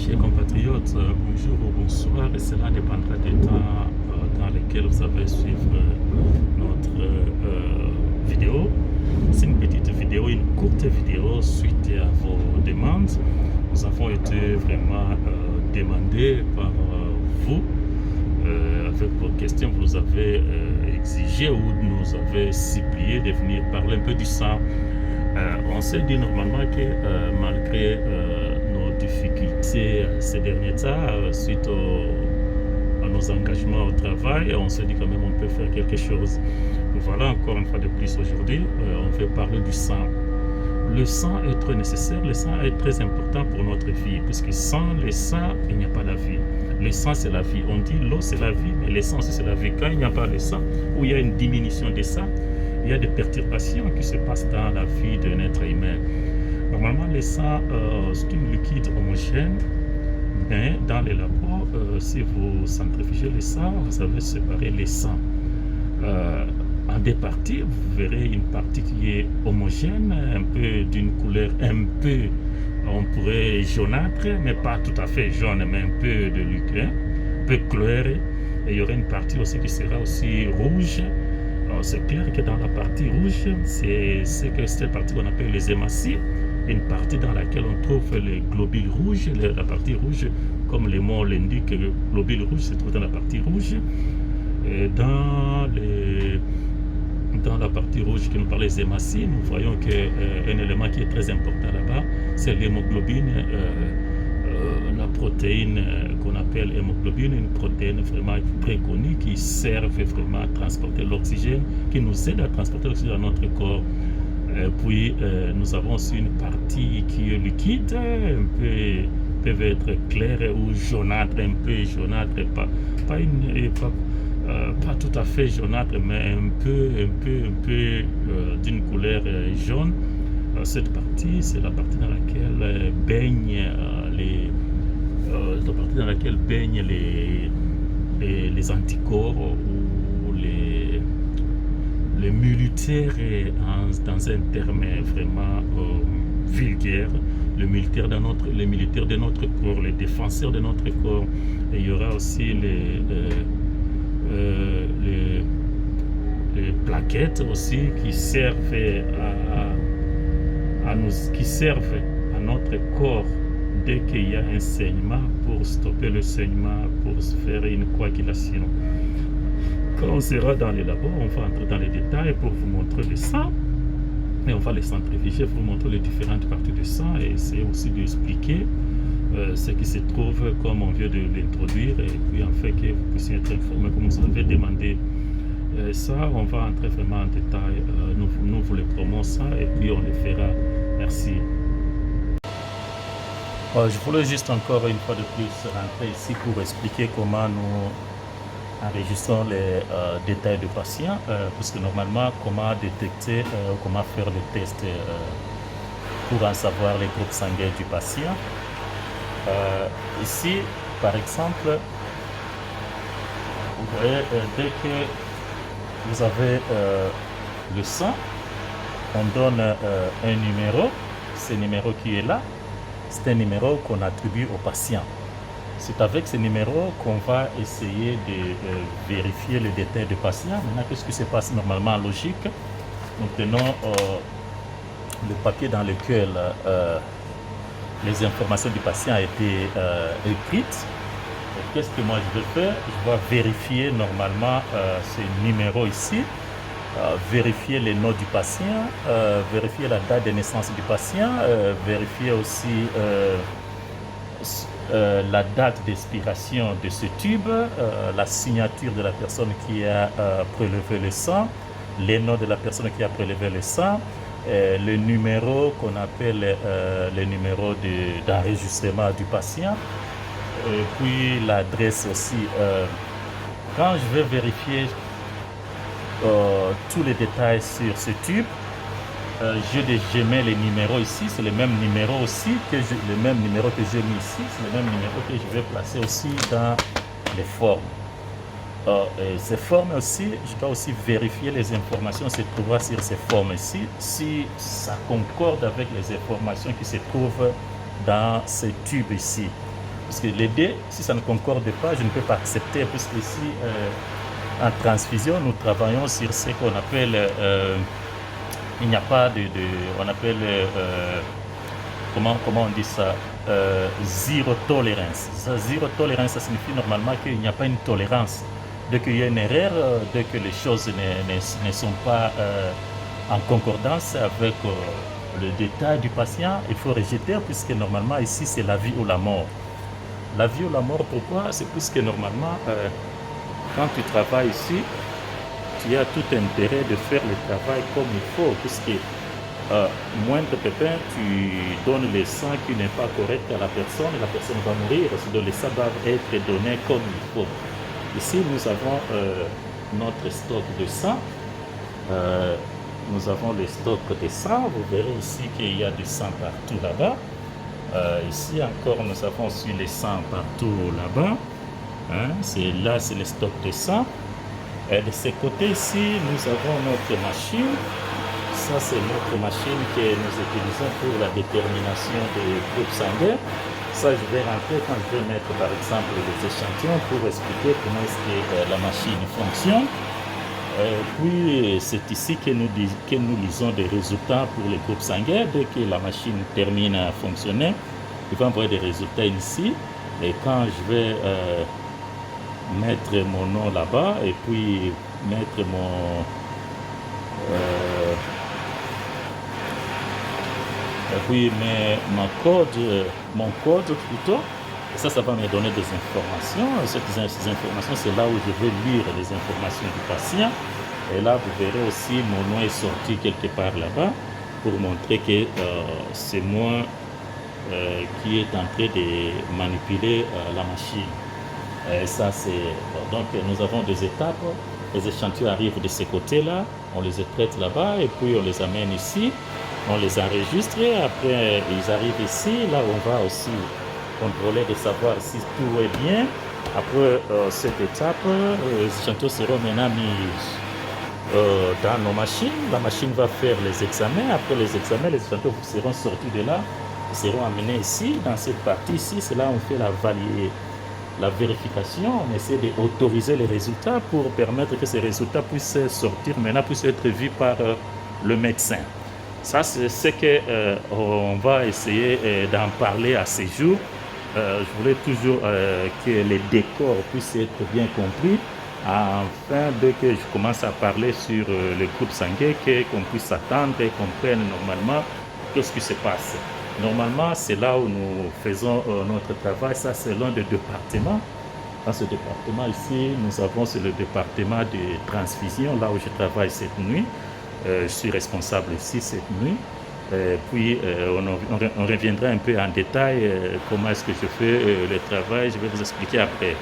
Chers compatriotes, bonjour ou bonsoir, et cela dépendra des temps dans lesquels vous avez suivre notre vidéo. C'est une petite vidéo, une courte vidéo suite à vos demandes. Nous avons été vraiment demandés par vous, avec vos questions, vous nous avez exigé ou nous avez supplié de venir parler un peu du sang. On s'est dit normalement que malgré nos difficultés ces derniers temps, suite à nos engagements au travail, on s'est dit quand même on peut faire quelque chose. Voilà encore une fois de plus aujourd'hui, on veut parler du sang. Le sang est très nécessaire, le sang est très important pour notre vie, puisque sans le sang, il n'y a pas la vie. Le sang, c'est la vie. On dit l'eau, c'est la vie, mais le sang, c'est la vie. Quand il n'y a pas de sang, ou il y a une diminution de sang, il y a des perturbations qui se passent dans la vie d'un être humain. Normalement, le sang, c'est une liquide homogène, mais dans les labos, si vous centrifugez le sang, vous avez séparé le sang en deux parties. Vous verrez une partie qui est homogène, un peu d'une couleur un peu, on pourrait jaunâtre, mais pas tout à fait jaune, mais un peu de lucre, un peu clair. Et il y aura une partie aussi qui sera aussi rouge. C'est clair que dans la partie rouge, c'est cette partie qu'on appelle les hématies, une partie dans laquelle on trouve les globules rouges. La partie rouge, comme le mot l'indique, le globule rouge se trouve dans la partie rouge. Et dans la partie rouge qui nous parle des hématies, nous voyons qu'un élément qui est très important là-bas, c'est l'hémoglobine, la protéine qu'on appelle hémoglobine, une protéine vraiment très connue qui sert vraiment à transporter l'oxygène, qui nous aide à transporter l'oxygène dans notre corps. Puis nous avons aussi une partie qui est liquide, un peu peut être claire ou jaunâtre, un peu jaunâtre, pas tout à fait jaunâtre, mais un peu d'une couleur jaune. Cette partie, c'est la partie dans laquelle baignent les anticorps ou les militaires, dans un terme vraiment vulgaire, les militaires de notre corps, les défenseurs de notre corps. Et il y aura aussi les plaquettes aussi qui servent à notre corps dès qu'il y a un saignement, pour stopper le saignement, pour faire une coagulation. Quand on sera dans les labos, on va entrer dans les détails pour vous montrer le sang, et on va les centrifuger pour vous montrer les différentes parties du sang et essayer aussi d'expliquer ce qui se trouve comme on vient de l'introduire, et puis en fait que vous puissiez être informé comme vous avez demandé. Ça, on va entrer vraiment en détail. Nous vous le promettons ça et puis on le fera. Merci. Je voulais juste encore une fois de plus rentrer ici pour expliquer comment nous enregistrons les détails du patient, parce que normalement, comment détecter, comment faire le test pour en savoir les groupes sanguins du patient. Ici, par exemple, vous voyez, dès que vous avez le sang, on donne un numéro. Ce numéro qui est là, c'est un numéro qu'on attribue au patient. C'est avec ce numéro qu'on va essayer de vérifier le détail du patient. Maintenant, qu'est-ce qui se passe normalement en logique? Nous prenons le papier dans lequel les informations du patient ont été écrites. Qu'est-ce que moi je vais faire? Je vais vérifier normalement ce numéro ici, vérifier les noms du patient, vérifier la date de naissance du patient, vérifier aussi la date d'expiration de ce tube, la signature de la personne qui a prélevé le sang, les noms de la personne qui a prélevé le sang, le numéro qu'on appelle le numéro d'enregistrement du patient, et puis l'adresse aussi. Quand je vais vérifier tous les détails sur ce tube, je mets les numéros ici, c'est le même numéro aussi que le même numéro que j'ai mis ici, c'est le même numéro que je vais placer aussi dans les formes. Et ces formes aussi, je dois aussi vérifier les informations qui se trouvent sur ces formes ici, si ça concorde avec les informations qui se trouvent dans ces tubes ici. puisque les deux, si ça ne concorde pas, je ne peux pas accepter, puisque ici, en transfusion, nous travaillons sur ce qu'on appelle, il n'y a pas on appelle, comment on dit ça, zéro tolérance. Zéro tolérance, ça signifie normalement qu'il n'y a pas une tolérance. Dès qu'il y a une erreur, dès que les choses ne sont pas en concordance avec le détail du patient, il faut rejeter, puisque normalement ici c'est la vie ou la mort. La vie ou la mort, pourquoi? C'est puisque normalement, quand tu travailles ici, tu as tout intérêt de faire le travail comme il faut, puisque moindre pépin, tu donnes le sang qui n'est pas correct à la personne va mourir. Donc le sang doit être donné comme il faut. Ici, nous avons notre stock de sang. Nous avons le stock de sang. Vous verrez ici qu'il y a du sang partout là-bas. Ici encore, nous avons aussi le sang partout là-bas. Hein? Là, c'est le stock de sang. Et de ce côté ici, nous avons notre machine. Ça, c'est notre machine que nous utilisons pour la détermination des groupes sanguins. Ça, je vais rentrer quand je vais mettre, par exemple, des échantillons pour expliquer comment est-ce que la machine fonctionne. Puis, c'est ici que nous lisons des résultats pour les groupes sanguins. Dès que la machine termine à fonctionner, il va envoyer des résultats ici. Et quand je vais mettre mon nom là-bas et puis mettre mon mon code plutôt, et ça va me donner des informations. Ces informations, c'est là où je vais lire les informations du patient. Et là, vous verrez aussi mon nom est sorti quelque part là-bas pour montrer que c'est moi qui est en train de manipuler la machine. Et ça, c'est donc nous avons des étapes. Les échantillons arrivent de ce côté-là, on les traite là-bas et puis on les amène ici. On les enregistre et après ils arrivent ici, là on va aussi contrôler de savoir si tout est bien. Après cette étape, les échantillons seront maintenant mis dans nos machines. La machine va faire les examens. Après les examens, les échantillons seront sortis de là, seront amenés ici, dans cette partie ici. C'est là où on fait la vérification. On essaie d'autoriser les résultats pour permettre que ces résultats puissent sortir maintenant, puissent être vus par le médecin. Ça, c'est ce qu'on va essayer d'en parler à ces jours. Je voulais toujours que les décors puissent être bien compris. Afin de que je commence à parler sur le groupe sanguin, qu'on puisse s'attendre et qu'on comprenne normalement ce qui se passe. Normalement, c'est là où nous faisons notre travail. Ça, c'est l'un des départements. Dans ce département ici, nous avons c'est le département de transfusion, là où je travaille cette nuit. Je suis responsable ici cette nuit. Puis on reviendra un peu en détail comment est-ce que je fais le travail. Je vais vous expliquer après.